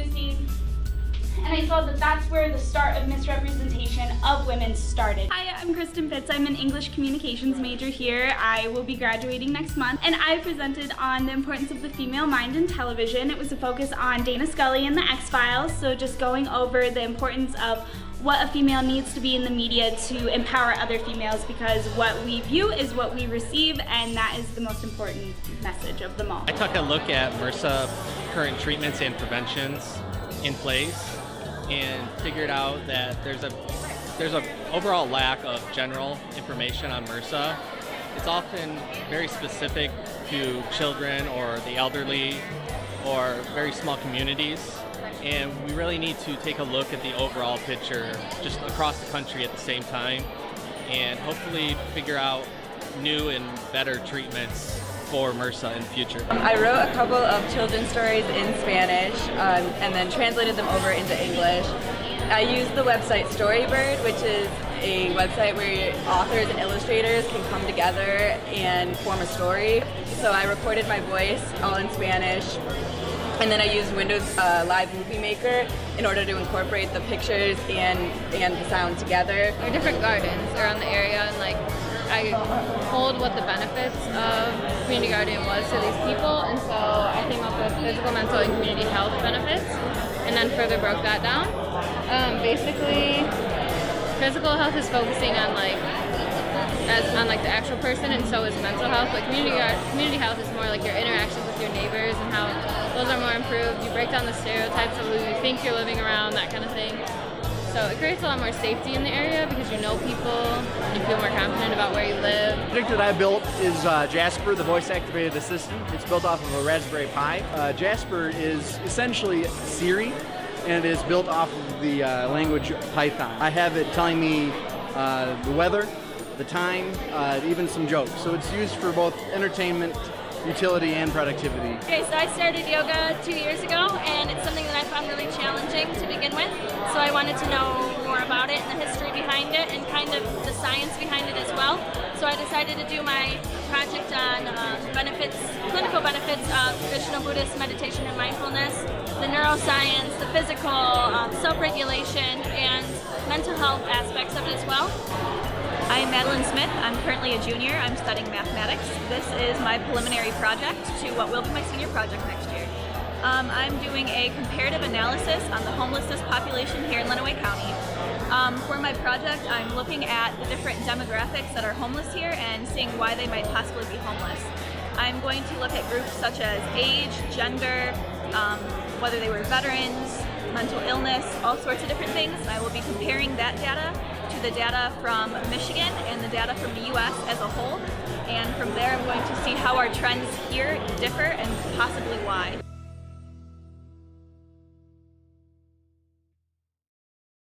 Lucy. And I thought that that's where the start of misrepresentation of women started. Hi, I'm Kristen Pitts. I'm an English communications major here. I will be graduating next month. And I presented on the importance of the female mind in television. It was a focus on Dana Scully and the X-Files, so just going over the importance of what a female needs to be in the media to empower other females, because what we view is what we receive, and that is the most important message of them all. I took a look at MRSA current treatments and preventions in place and figured out that there's a overall lack of general information on MRSA. It's often very specific to children or the elderly or very small communities. And we really need to take a look at the overall picture just across the country at the same time and hopefully figure out new and better treatments for MRSA in the future. I wrote a couple of children's stories in Spanish and then translated them over into English. I used the website Storybird, which is a website where authors and illustrators can come together and form a story. So I recorded my voice all in Spanish. And then I used Windows Live Movie Maker in order to incorporate the pictures and the sound together. There are different gardens around the area, and I told what the benefits of community gardening was to these people, and so I came up with physical, mental, and community health benefits, and then further broke that down. Basically, physical health is focusing on the actual person, and so is mental health. But community health is more like your interactions with your neighbors and how those are more improved. You break down the stereotypes of who you think you're living around, that kind of thing. So it creates a lot more safety in the area because you know people, you feel more confident about where you live. The project that I built is Jasper, the voice-activated assistant. It's built off of a Raspberry Pi. Jasper is essentially Siri, and it is built off of the language Python. I have it telling me the weather, the time, even some jokes. So it's used for both entertainment, utility, and productivity. Okay, so I started yoga 2 years ago, and it's something that I found really challenging to begin with. So I wanted to know more about it and the history behind it and kind of the science behind it as well. So I decided to do my project on clinical benefits of traditional Buddhist meditation and mindfulness, the neuroscience, the physical, self-regulation, and mental health aspects of it as well. I'm Madeline Smith. I'm currently a junior. I'm studying mathematics. This is my preliminary project to what will be my senior project next year. I'm doing a comparative analysis on the homelessness population here in Lenawee County. For my project, I'm looking at the different demographics that are homeless here and seeing why they might possibly be homeless. I'm going to look at groups such as age, gender, whether they were veterans, mental illness, all sorts of different things. I will be comparing that data to the data from Michigan and the data from the US as a whole. And from there, I'm going to see how our trends here differ and possibly why.